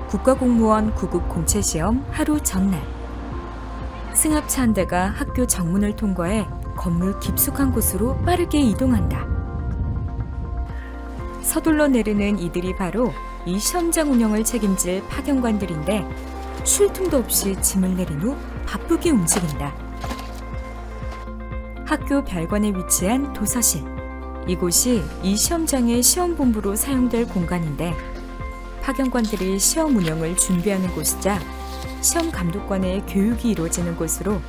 국가공무원 9급 공채시험 하루 전날. 승합차 한 대가 학교 정문을 통과해 건물 깊숙한 곳으로 빠르게 이동한다. 서둘러 내리는 이들이 바로 이 시험장 운영을 책임질 파견관들인데 쉴 틈도 없이 짐을 내린 후 바쁘게 움직인다. 학교 별관에 위치한 도서실. 이곳이 이 시험장의 시험본부로 사용될 공간인데 파견관들이 시험 운영을 준비하는 곳이자 시험 감독관의 교육이 이루어지는 곳으로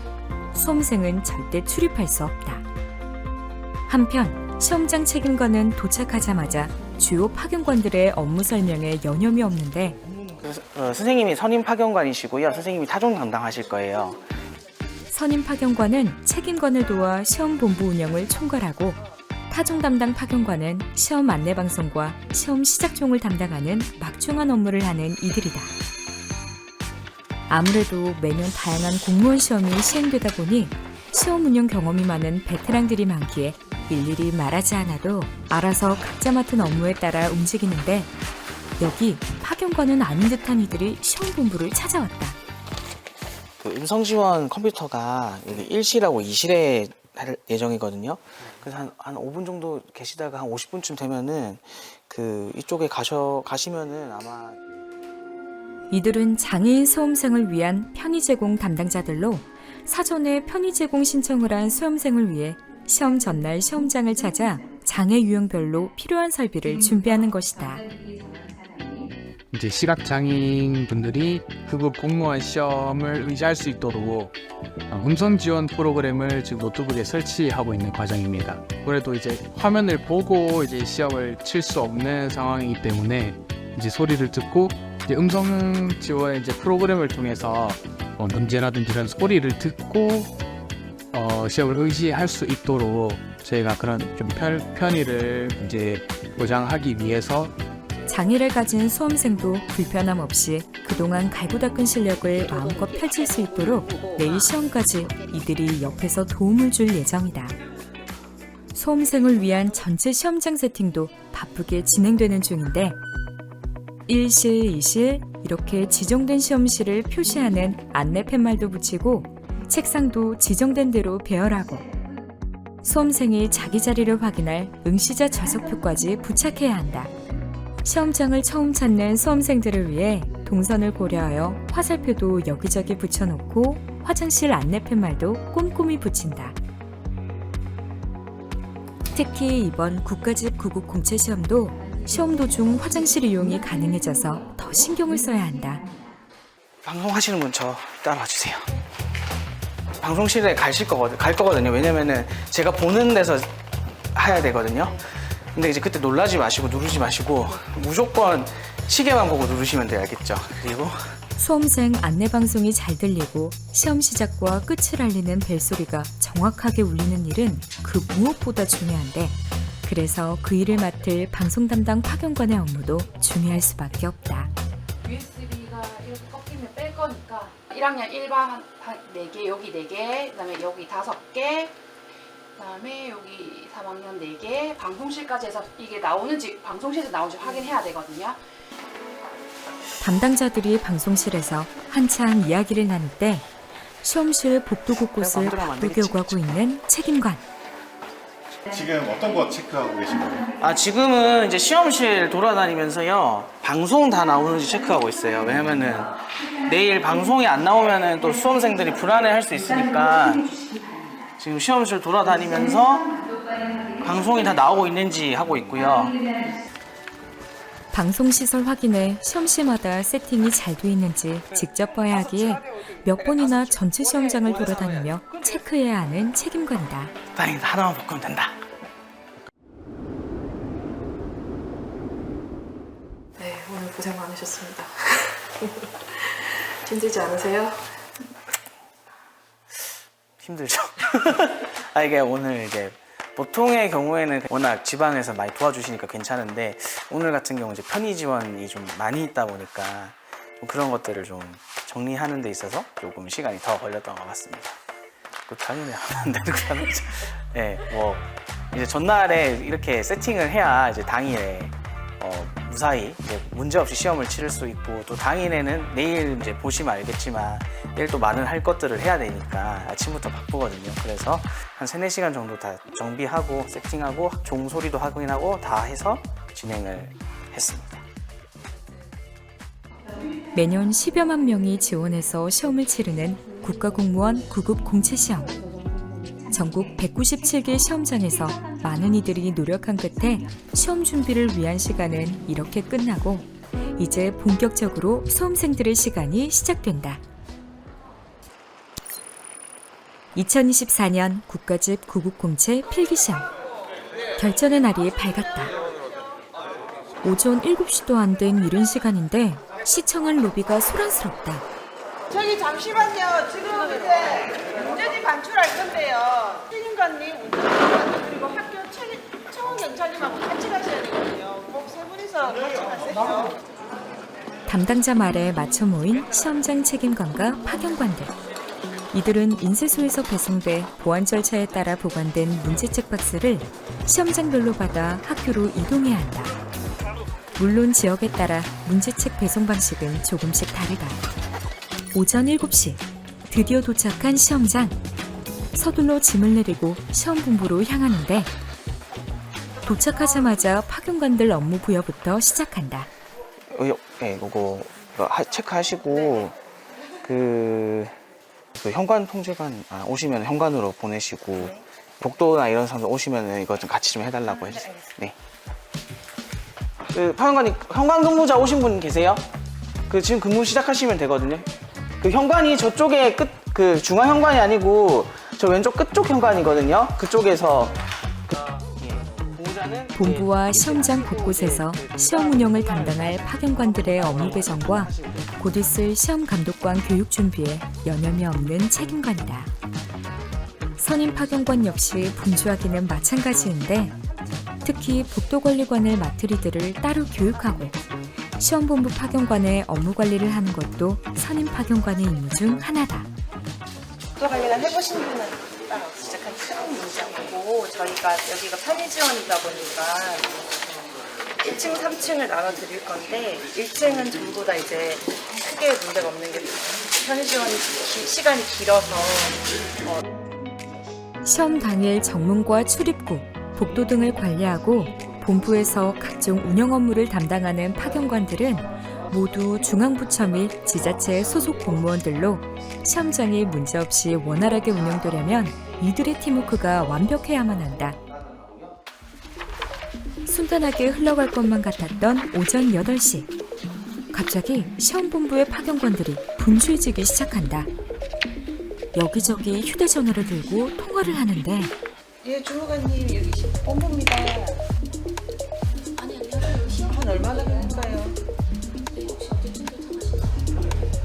수험생은 절대 출입할 수 없다. 한편 시험장 책임관은 도착하자마자 주요 파견관들의 업무 설명에 여념이 없는데 선생님이 선임 파견관이시고요. 선생님이 타종 담당하실 거예요. 선임 파견관은 책임관을 도와 시험 본부 운영을 총괄하고 타종 담당 파견관은 시험 안내 방송과 시험 시작종을 담당하는 막중한 업무를 하는 이들이다. 아무래도 매년 다양한 공무원 시험이 시행되다 보니 시험 운영 경험이 많은 베테랑들이 많기에 일일이 말하지 않아도 알아서 각자 맡은 업무에 따라 움직이는데 여기 파견관은 아닌 듯한 이들이 시험 본부를 찾아왔다. 그 음성 지원 컴퓨터가 여기 1실하고 2실에 할 예정이거든요. 그래서 한 5분 정도 계시다가 한 50분쯤 되면은 그 이쪽에 가시면은 아마 이들은 장애인 수험생을 위한 편의 제공 담당자들로 사전에 편의 제공 신청을 한 수험생을 위해 시험 전날 시험장을 찾아 장애 유형별로 필요한 설비를 준비하는 것이다. 이제 시각장애인 분들이 급급 공무원 시험을 의지할 수 있도록 음성 지원 프로그램을 지금 노트북에 설치하고 있는 과정입니다. 그래도 이제 화면을 보고 이제 시험을 칠 수 없는 상황이기 때문에 이제 소리를 듣고 이제 음성 지원 이제 프로그램을 통해서 문제라든지 이런 소리를 듣고 시험을 의지할 수 있도록 저희가 그런 좀 편의를 이제 보장하기 위해서 장애를 가진 수험생도 불편함 없이 그동안 갈고 닦은 실력을 마음껏 펼칠 수 있도록 내일 시험까지 이들이 옆에서 도움을 줄 예정이다. 수험생을 위한 전체 시험장 세팅도 바쁘게 진행되는 중인데 1실, 2실 이렇게 지정된 시험실을 표시하는 안내 팻말도 붙이고 책상도 지정된 대로 배열하고 수험생이 자기 자리를 확인할 응시자 좌석표까지 부착해야 한다. 시험장을 처음 찾는 수험생들을 위해 동선을 고려하여 화살표도 여기저기 붙여놓고 화장실 안내 팻말도 꼼꼼히 붙인다. 특히 이번 국가직 9급 공채시험도 시험 도중 화장실 이용이 가능해져서 더 신경을 써야 한다. 방송하시는 분 저 따라와 주세요. 방송실에 갈 거거든요. 왜냐면은 제가 보는 데서 해야 되거든요. 근데 이제 그때 놀라지 마시고 누르지 마시고 무조건 시계만 보고 누르시면 돼요. 알겠죠? 그리고 수험생 안내 방송이 잘 들리고 시험 시작과 끝을 알리는 벨소리가 정확하게 울리는 일은 그 무엇보다 중요한데 그래서 그 일을 맡을 방송 담당 파견관의 업무도 중요할 수밖에 없다. USB가 이렇게 꺾이면 뺄 거니까 1학년 1반 한 4개, 여기 4개, 그다음에 여기 5개, 그다음에 여기 3학년 4개, 방송실까지 해서 이게 나오는지 방송실에서 나오는지 확인해야 되거든요. 담당자들이 방송실에서 한참 이야기를 나눌 때 시험실 복도 곳곳을 바쁘게 오가고 있는 책임관. 지금 어떤 거 체크하고 계신 거예요? 지금은 이제 시험실 돌아다니면서요 방송 다 나오는지 체크하고 있어요. 왜냐면은 내일 방송이 안 나오면은 또 수험생들이 불안해할 수 있으니까 지금 시험실 돌아다니면서 방송이 다 나오고 있는지 하고 있고요. 방송시설 확인에 시험실마다 세팅이 잘 돼 있는지 직접 봐야 하기에 몇 번이나 전체 시험장을 돌아다니며 체크해야 하는 책임관이다. 다행이다. 하나만 바꾸면 된다. 네, 오늘 고생 많으셨습니다. 힘들지 않으세요? 힘들죠. 이게 오늘 이제 보통의 경우에는 워낙 지방에서 많이 도와주시니까 괜찮은데 오늘 같은 경우 이제 편의 지원이 좀 많이 있다 보니까 좀 그런 것들을 좀 정리하는 데 있어서 조금 시간이 더 걸렸던 것 같습니다. 그 당연히 하면 안 되는 거잖아요. 네, 뭐 이제 전날에 이렇게 세팅을 해야 이제 당일에 무사히 이제 문제 없이 시험을 치를 수 있고 또 당일에는 내일 이제 보시면 알겠지만 내일 또 많은 할 것들을 해야 되니까 아침부터 바쁘거든요. 그래서 한 3-4시간 정도 다 정비하고 세팅하고 종소리도 확인하고 다 해서 진행을 했습니다. 매년 10여만 명이 지원해서 시험을 치르는 국가공무원 9급 공채시험. 전국 197개 시험장에서 많은 이들이 노력한 끝에 시험 준비를 위한 시간은 이렇게 끝나고 이제 본격적으로 수험생들의 시간이 시작된다. 2024년 국가직 9급 공채 필기시험. 결전의 날이 밝았다. 오전 7시도 안 된 이른 시간인데 시청할 로비가 소란스럽다. 저기 잠시만요. 지금 이제 문제지 반출할 건데요. 책임관님, 운전자님 그리고 학교 청원경찰님하고 같이 가셔야 되거든요. 꼭 세 분이서 같이 가세요. 담당자 말에 맞춰 모인 시험장 책임관과 파견관들. 이들은 인쇄소에서 배송돼 보안 절차에 따라 보관된 문제책 박스를 시험장별로 받아 학교로 이동해야 한다. 물론 지역에 따라 문제책 배송 방식은 조금씩 다르다. 오전 7시 드디어 도착한 시험장. 서둘러 짐을 내리고 시험 본부로 향하는데 도착하자마자 파견관들 업무 부여부터 시작한다. 네, 이거 체크하시고 그 현관 통제관 오시면 현관으로 보내시고 복도나 이런 사람들 오시면 이거 좀 같이 좀 해달라고 해주세요. 네. 그 파견관이 현관 근무자 오신 분 계세요? 그 지금 근무 시작하시면 되거든요. 그 현관이 저쪽에 그 중앙 현관이 아니고 저 왼쪽 끝쪽 현관이거든요. 그쪽에서 본부와 시험장 곳곳에서 시험 운영을 담당할 파견관들의 업무 배정과 곧 있을 시험 감독관 교육 준비에 여념이 없는 책임관이다. 선임 파견관 역시 분주하기는 마찬가지인데 특히 복도관리관을 맡을 이들을 따로 교육하고 시험본부 파견관의 업무 관리를 하는 것도 선임 파견관의 임무 중 하나다. 복도 관리관 해보신 분은 따로 시작한 큰 문제 없고 저희가 여기가 편의 지원이다 보니까 1층, 3층을 나눠드릴 건데 1층은 전부 다 이제 크게 문제가 없는 게 편의 지원이 시간이 길어서 시험 당일 정문과 출입구, 복도 등을 관리하고 본부에서 각종 운영 업무를 담당하는 파견관들은 모두 중앙부처 및 지자체 소속 공무원들로 시험장이 문제없이 원활하게 운영되려면 이들의 팀워크가 완벽해야만 한다. 순탄하게 흘러갈 것만 같았던 오전 8시. 갑자기 시험본부의 파견관들이 분주해지기 시작한다. 여기저기 휴대전화를 들고 통화를 하는데 예, 주무관님 여기 본부입니다. 한 얼마나 걸릴까요?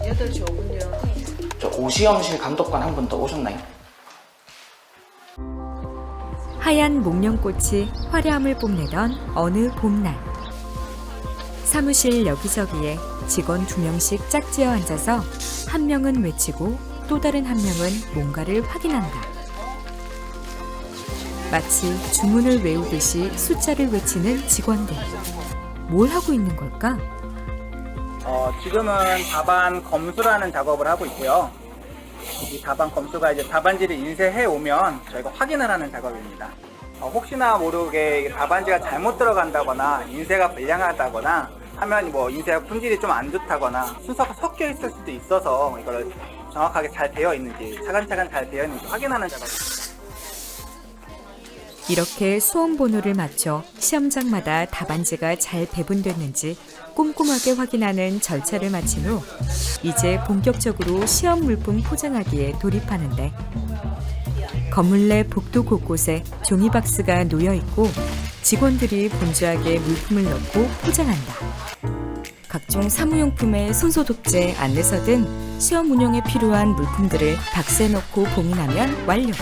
8시 5분요. 저 오시험실 감독관 한 분 더 오셨나요? 하얀 목련꽃이 화려함을 뽐내던 어느 봄날. 사무실 여기저기에 직원 2명씩 짝지어 앉아서 한 명은 외치고 또 다른 한 명은 뭔가를 확인한다. 마치 주문을 외우듯이 숫자를 외치는 직원들. 뭘 하고 있는 걸까? 지금은 답안 검수라는 작업을 하고 있고요. 이 답안 검수가 이제 답안지를 인쇄해 오면 저희가 확인을 하는 작업입니다. 혹시나 모르게 답안지가 잘못 들어간다거나 인쇄가 불량하다거나 하면 뭐 인쇄가 품질이 좀 안 좋다거나 순서가 섞여 있을 수도 있어서 이걸 정확하게 잘 되어 있는지 차근차근 잘 되어 있는지 확인하는 작업입니다. 이렇게 수험 번호를 맞춰 시험장마다 답안지가 잘 배분됐는지 꼼꼼하게 확인하는 절차를 마친 후 이제 본격적으로 시험 물품 포장하기에 돌입하는데 건물 내 복도 곳곳에 종이박스가 놓여있고 직원들이 분주하게 물품을 넣고 포장한다. 각종 사무용품에 손소독제, 안내서 등 시험 운영에 필요한 물품들을 박스에 넣고 봉인하면 완료.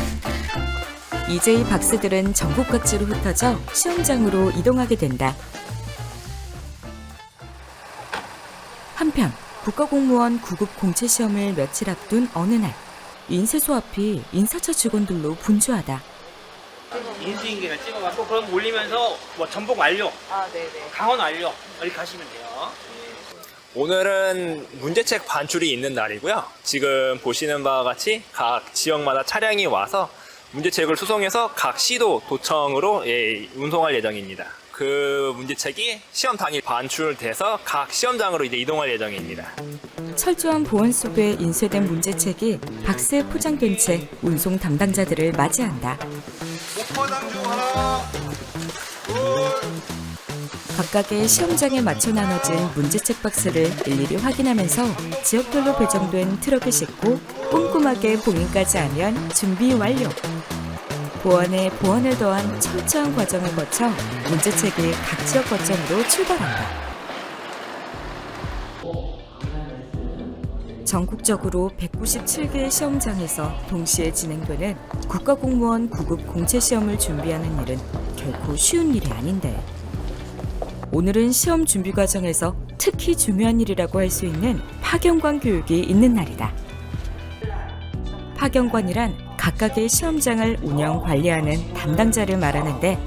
이제 이 박스들은 전국 각지로 흩어져 시험장으로 이동하게 된다. 한편 국가공무원 9급 공채시험을 며칠 앞둔 어느 날 인쇄소 앞이 인사처 직원들로 분주하다. 인수인계를 찍어갖고 그럼 올리면서 뭐 전복 완료, 강원 완료 이렇게 하시면 돼요. 오늘은 문제책 반출이 있는 날이고요. 지금 보시는 바와 같이 각 지역마다 차량이 와서 문제책을 수송해서 각 시도 도청으로 운송할 예정입니다. 그 문제책이 시험 당일 반출돼서 각 시험장으로 이제 이동할 예정입니다. 철저한 보안 속에 인쇄된 문제책이 박스에 포장된 채 운송 담당자들을 맞이한다. 각각의 시험장에 맞춰 나눠진 문제책 박스를 일일이 확인하면서 지역별로 배정된 트럭에 싣고 꼼꼼하게 봉인까지 하면 준비 완료. 보안에 보안을 더한 철저한 과정을 거쳐 문제책이 각 지역 거점으로 출발한다. 전국적으로 197개의 시험장에서 동시에 진행되는 국가공무원 9급 공채시험을 준비하는 일은 결코 쉬운 일이 아닌데, 오늘은 시험 준비 과정에서 특히 중요한 일이라고 할 수 있는 파견관 교육이 있는 날이다. 파견관이란 각각의 시험장을 운영 관리하는 담당자를 말하는데,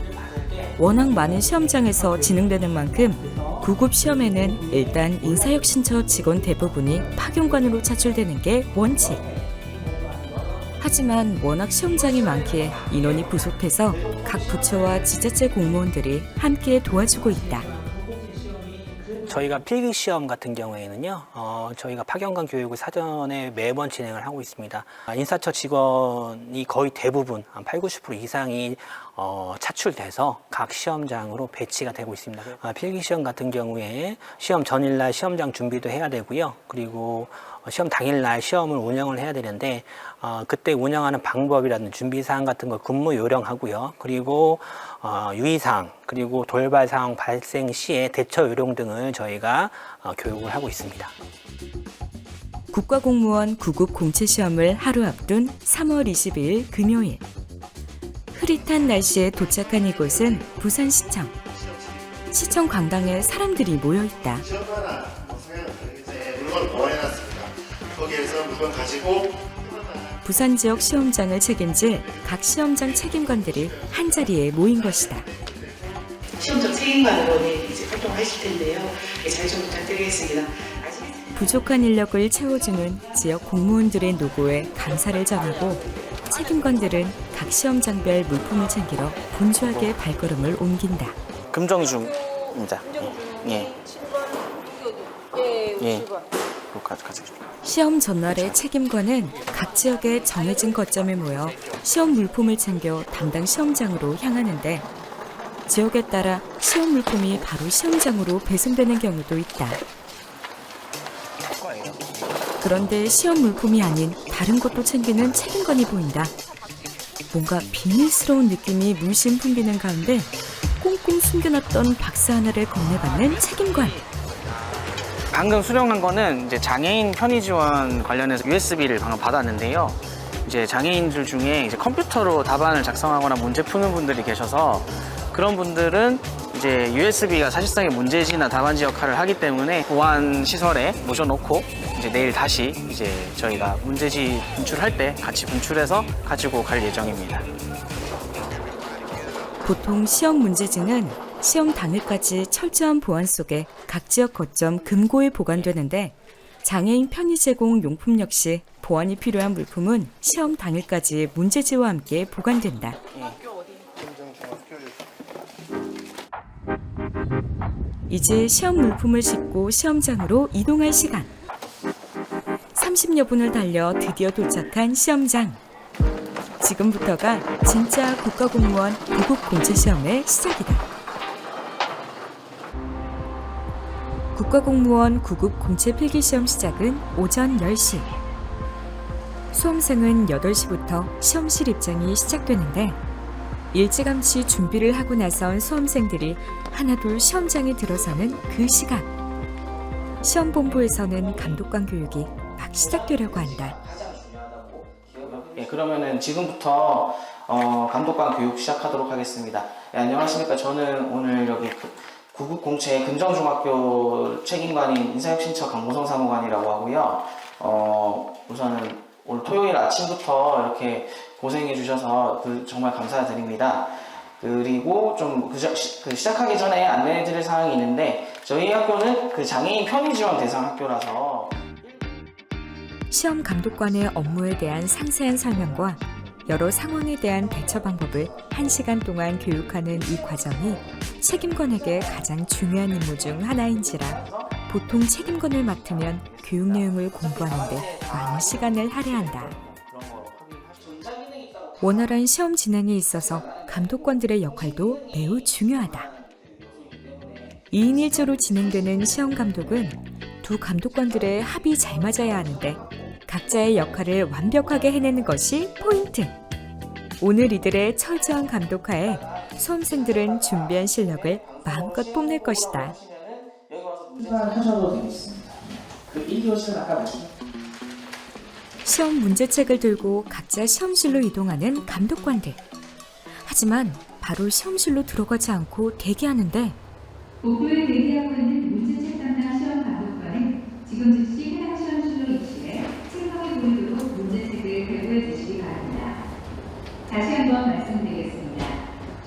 워낙 많은 시험장에서 진행되는 만큼 9급 시험에는 일단 인사혁신처 직원 대부분이 파견관으로 차출되는 게 원칙. 하지만 워낙 시험장이 많기에 인원이 부족해서 각 부처와 지자체 공무원들이 함께 도와주고 있다. 저희가 필기시험 같은 경우에는요, 저희가 파견관 교육을 사전에 매번 진행을 하고 있습니다. 인사처 직원이 거의 대부분 한 80~90% 이상이 차출돼서 각 시험장으로 배치가 되고 있습니다. 필기시험 같은 경우에 시험 전일날 시험장 준비도 해야 되고요. 그리고 시험 당일날 시험을 운영을 해야 되는데, 그때 운영하는 방법이라든 준비사항 같은 걸 근무 요령하고요. 그리고 유의사항, 그리고 돌발 상황 발생 시에 대처 요령 등을 저희가 교육을 하고 있습니다. 국가공무원 9급 공채시험을 하루 앞둔 3월 22일 금요일. 흐릿한 날씨에 도착한 이곳은 부산시청. 시청 광장에 사람들이 모여있다. 물건 보관해놨습니다. 거기에서 물건 가지고 부산 지역 시험장을 책임질 각 시험장 책임관들이 한자리에 모인 것이다. 시험장 책임관으로 이제 활동하실 텐데요. 잘 좀 부탁드리겠습니다. 부족한 인력을 채워주는 지역 공무원들의 노고에 감사를 전하고, 책임관들은 각 시험장별 물품을 챙기러 분주하게 발걸음을 옮긴다. 금정중입니다. 예. 예. 시험 전날에 책임관은 각 지역의 정해진 거점에 모여 시험 물품을 챙겨 담당 시험장으로 향하는데, 지역에 따라 시험 물품이 바로 시험장으로 배송되는 경우도 있다. 그런데 시험 물품이 아닌 다른 것도 챙기는 책임관이 보인다. 뭔가 비밀스러운 느낌이 물씬 풍기는 가운데 꽁꽁 숨겨놨던 박스 하나를 건네받는 책임관. 방금 수령한 거는 이제 장애인 편의 지원 관련해서 USB를 방금 받았는데요. 이제 장애인들 중에 이제 컴퓨터로 답안을 작성하거나 문제 푸는 분들이 계셔서, 그런 분들은 이제 USB가 사실상의 문제지나 답안지 역할을 하기 때문에 보안 시설에 모셔놓고 이제 내일 다시 이제 저희가 문제지 분출할 때 같이 분출해서 가지고 갈 예정입니다. 보통 시험 문제지는 시험 당일까지 철저한 보안 속에 각 지역 거점 금고에 보관되는데, 장애인 편의 제공 용품 역시 보안이 필요한 물품은 시험 당일까지 문제지와 함께 보관된다. 이제 시험 물품을 싣고 시험장으로 이동할 시간. 30여 분을 달려 드디어 도착한 시험장. 지금부터가 진짜 국가공무원 9급 공채시험의 시작이다. 국가공무원 9급 공채 필기시험 시작은 오전 10시. 수험생은 8시부터 시험실 입장이 시작되는데, 일찌감치 준비를 하고 나선 수험생들이 하나둘 시험장에 들어서는 그 시간. 시험본부에서는 감독관 교육이 막 시작되려고 한다. 예, 그러면은 지금부터 감독관 교육 시작하도록 하겠습니다. 예, 안녕하십니까. 저는 오늘 여기 9급 공채 금정중학교 책임관인 인사혁신처 강보성 사무관이라고 하고요. 우선은 오늘 토요일 아침부터 이렇게 고생해 주셔서 정말 감사드립니다. 그리고 좀 시작하기 전에 안내해드릴 사항이 있는데 저희 학교는 그 장애인 편의 지원 대상 학교라서 시험 감독관의 업무에 대한 상세한 설명과 여러 상황에 대한 대처 방법을 1시간 동안 교육하는 이 과정이 책임관에게 가장 중요한 임무 중 하나인지라 보통 책임관을 맡으면 교육 내용을 공부하는데 많은 시간을 할애한다. 원활한 시험 진행에 있어서 감독관들의 역할도 매우 중요하다. 2인 1조로 진행되는 시험 감독은 두 감독관들의 합이 잘 맞아야 하는데 각자의 역할을 완벽하게 해내는 것이 포인트. 오늘 이들의 철저한 감독하에 수험생들은 준비한 실력을 마음껏 뽐낼 것이다. 하셔도 되겠습니다. 그 1교시는 아까 말씀드렸죠. 시험 문제책을 들고 각자 시험실로 이동하는 감독관들. 하지만 바로 시험실로 들어가지 않고 대기하는데 복도에 대기하고 있는 문제책 담당 시험 감독관은 지금 즉시 해당 시험실로 입실해 생성에 보이도록 문제책을 배부해 주시기 바랍니다. 다시 한번 말씀드리겠습니다.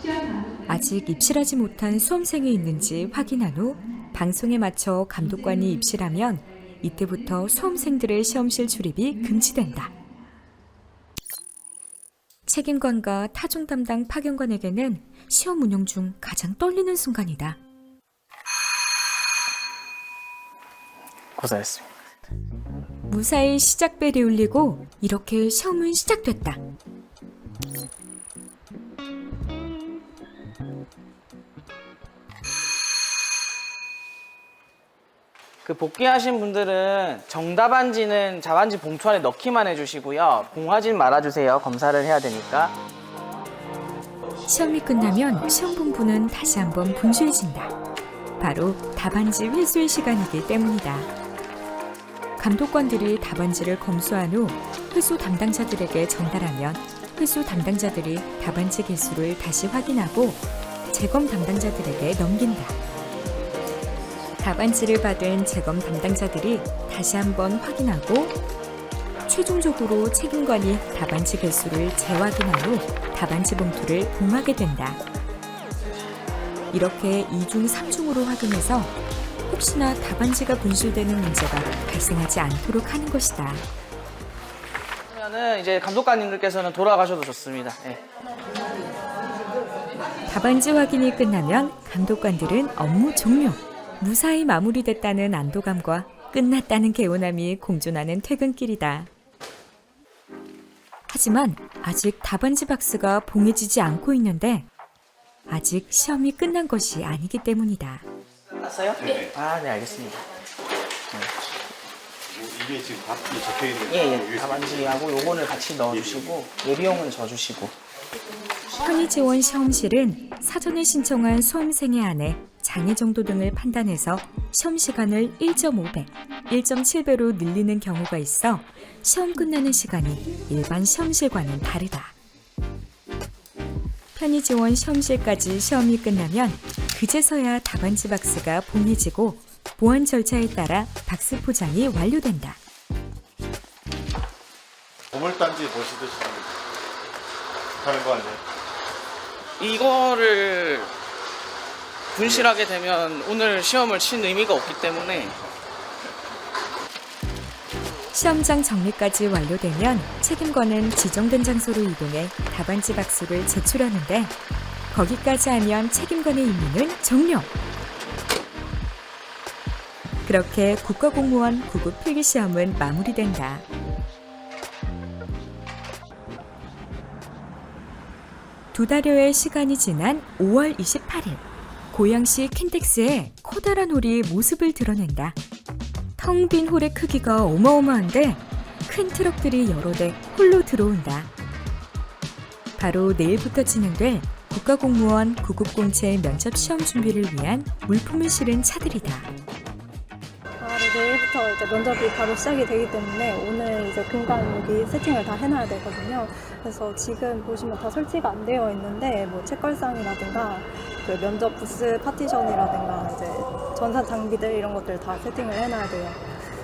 시험 감독관 아직 입실하지 못한 수험생이 있는지 확인한 후 방송에 맞춰 감독관이 입실하면 이때부터 수험생들의 시험실 출입이 금지된다. 책임관과 타종 담당 파견관에게는 시험 운영 중 가장 떨리는 순간이다. 고생했습니다. 무사히 시작벨이 울리고 이렇게 시험은 시작됐다. 그 복귀하신 분들은 정답안지는 답안지 봉투 안에 넣기만 해주시고요. 봉하진 말아주세요. 검사를 해야 되니까. 시험이 끝나면 시험본부는 다시 한번 분주해진다. 바로 답안지 회수의 시간이기 때문이다. 감독관들이 답안지를 검수한 후 회수 담당자들에게 전달하면 회수 담당자들이 답안지 개수를 다시 확인하고 재검 담당자들에게 넘긴다. 답안지를 받은 재검 담당자들이 다시 한번 확인하고 최종적으로 책임관이 답안지 개수를 재확인한 후 답안지 봉투를 봉하게 된다. 이렇게 2중 3중으로 확인해서 혹시나 답안지가 분실되는 문제가 발생하지 않도록 하는 것이다. 그러면은 이제 감독관님들께서는 돌아가셔도 좋습니다. 네. 답안지 확인이 끝나면 감독관들은 업무 종료. 무사히 마무리됐다는 안도감과 끝났다는 개운함이 공존하는 퇴근길이다. 하지만 아직 답안지 박스가 봉해지지 않고 있는데 아직 시험이 끝난 것이 아니기 때문이다. 끝났어요? 네. 아, 네, 알겠습니다. 이게 지금 답이 적혀 있는 예. 답안지하고 요거를 같이 넣어주시고 예비용은 져주시고. 편의지원 시험실은 사전에 신청한 수험생의 안에 장애 정도 등을 판단해서 시험 시간을 1.5배, 1.7배로 늘리는 경우가 있어 시험 끝나는 시간이 일반 시험실과는 다르다. 편의지원 시험실까지 시험이 끝나면 그제서야 답안지 박스가 봉해지고 보안 절차에 따라 박스 포장이 완료된다. 보물단지 보시듯이 하는 거 아니에요? 이거를 분실하게 되면 오늘 시험을 친 의미가 없기 때문에 시험장 정리까지 완료되면 책임관은 지정된 장소로 이동해 답안지 박스를 제출하는데 거기까지 하면 책임관의 임무는 종료. 그렇게 국가공무원 9급 필기시험은 마무리된다. 두 달여의 시간이 지난 5월 28일 고양시 킨텍스에 커다란 홀이 모습을 드러낸다. 텅 빈 홀의 크기가 어마어마한데 큰 트럭들이 여러 대 홀로 들어온다. 바로 내일부터 진행될 국가공무원 9급 공채 면접 시험 준비를 위한 물품을 실은 차들이다. 내일부터 이제 면접이 바로 시작이 되기 때문에 오늘 이제 공간 여기 세팅을 다 해놔야 되거든요. 그래서 지금 보시면 다 설치가 안 되어 있는데 뭐 책걸상이라든가 그 면접 부스 파티션이라든가 이제 전산 장비들 이런 것들 다 세팅을 해놔야 돼요.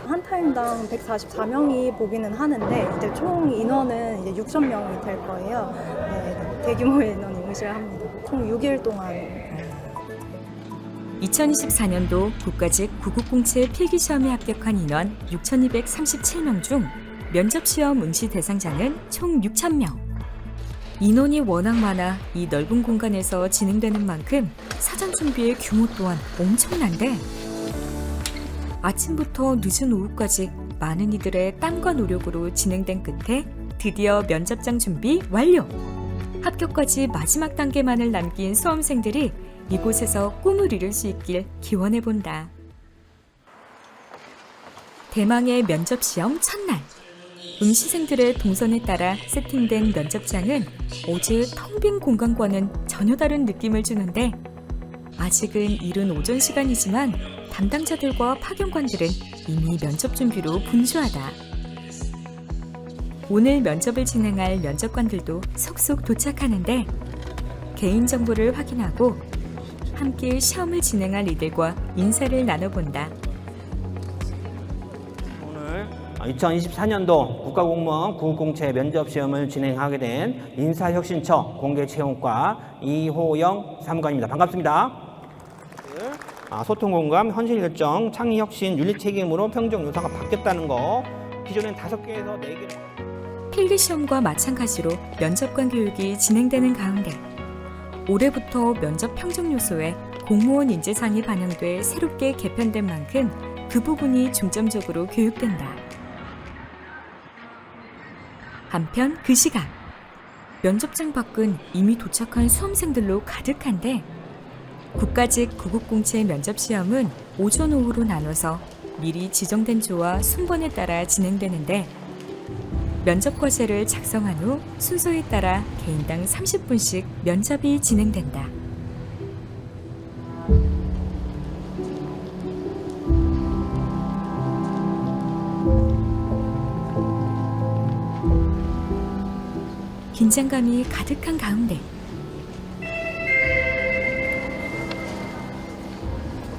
한 타임당 144명이 보기는 하는데 이제 총 인원은 이제 6,000명이 될 거예요. 네, 대규모의 인원이 응시를 합니다. 총 6일 동안 2024년도 국가직 구급공채 필기시험에 합격한 인원 6,237명 중 면접시험 응시 대상자는 총 6,000명. 인원이 워낙 많아 이 넓은 공간에서 진행되는 만큼 사전 준비의 규모 또한 엄청난데 아침부터 늦은 오후까지 많은 이들의 땀과 노력으로 진행된 끝에 드디어 면접장 준비 완료! 합격까지 마지막 단계만을 남긴 수험생들이 이곳에서 꿈을 이룰 수 있길 기원해본다. 대망의 면접시험 첫날. 응시생들의 동선에 따라 세팅된 면접장은 어제의 텅 빈 공간과는 전혀 다른 느낌을 주는데 아직은 이른 오전 시간이지만 담당자들과 파견관들은 이미 면접 준비로 분주하다. 오늘 면접을 진행할 면접관들도 속속 도착하는데 개인정보를 확인하고 함께 시험을 진행할 이들과 인사를 나눠본다. 오늘 2024년도 국가공무원 구급공채 면접시험을 진행하게 된 인사혁신처 공개채용과 이호영 사무관입니다. 반갑습니다. 소통공감, 현실결정, 창의혁신, 윤리책임으로 평정 요소가 바뀌었다는 거 기존엔 5개에서 4개. 필기시험과 마찬가지로 면접관 교육이 진행되는 가운데 올해부터 면접 평정 요소에 공무원 인재상이 반영돼 새롭게 개편된 만큼 그 부분이 중점적으로 교육된다. 한편 그 시각 면접장 밖은 이미 도착한 수험생들로 가득한데 국가직 구급공채 면접시험은 오전 오후로 나눠서 미리 지정된 조와 순번에 따라 진행되는데 면접 과제를 작성한 후 순서에 따라 개인당 30분씩 면접이 진행된다. 긴장감이 가득한 가운데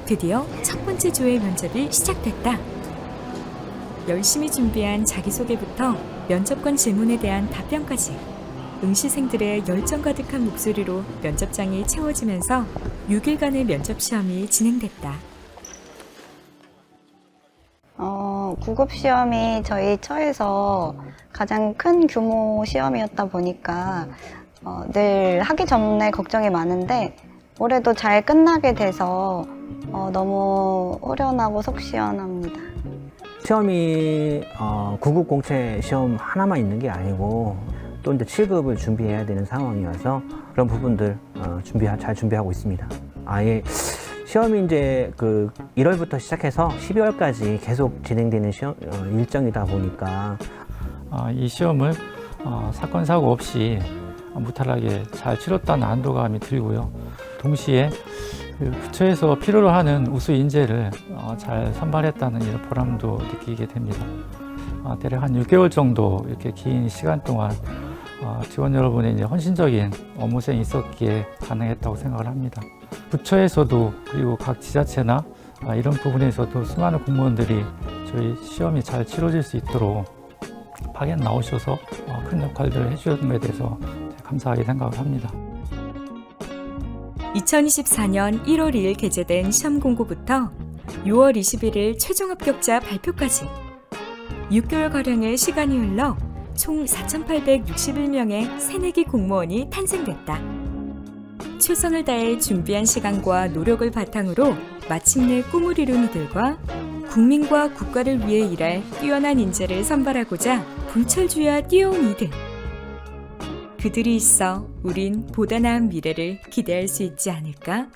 드디어 첫 번째 조의 면접이 시작됐다. 열심히 준비한 자기소개부터 면접관 질문에 대한 답변까지 응시생들의 열정 가득한 목소리로 면접장이 채워지면서 6일간의 면접시험이 진행됐다. 구급시험이 저희 처에서 가장 큰 규모 시험이었다 보니까 늘 하기 전에 걱정이 많은데 올해도 잘 끝나게 돼서 너무 후련하고 속 시원합니다. 시험이 구급공채 시험 하나만 있는 게 아니고 또 이제 7급을 준비해야 되는 상황이어서 그런 부분들 잘 준비하고 있습니다. 아예 시험이 이제 1월부터 시작해서 12월까지 계속 진행되는 일정이다 보니까 이 시험을 사건 사고 없이 무탈하게 잘 치렀다는 안도감이 들고요. 동시에 부처에서 필요로 하는 우수 인재를 잘 선발했다는 이런 보람도 느끼게 됩니다. 대략 한 6개월 정도 이렇게 긴 시간 동안 직원 여러분의 이제 헌신적인 업무생이 있었기에 가능했다고 생각을 합니다. 부처에서도 그리고 각 지자체나 이런 부분에서도 수많은 공무원들이 저희 시험이 잘 치러질 수 있도록 파견 나오셔서 큰 역할들을 해주는 것에 대해서 감사하게 생각을 합니다. 2024년 1월 2일 개최된 시험 공고부터 6월 21일 최종 합격자 발표까지 6개월가량의 시간이 흘러 총 4,861명의 새내기 공무원이 탄생됐다. 최선을 다해 준비한 시간과 노력을 바탕으로 마침내 꿈을 이룬 이들과 국민과 국가를 위해 일할 뛰어난 인재를 선발하고자 불철주야 뛰어온 이들. 그들이 있어 우린 보다 나은 미래를 기대할 수 있지 않을까?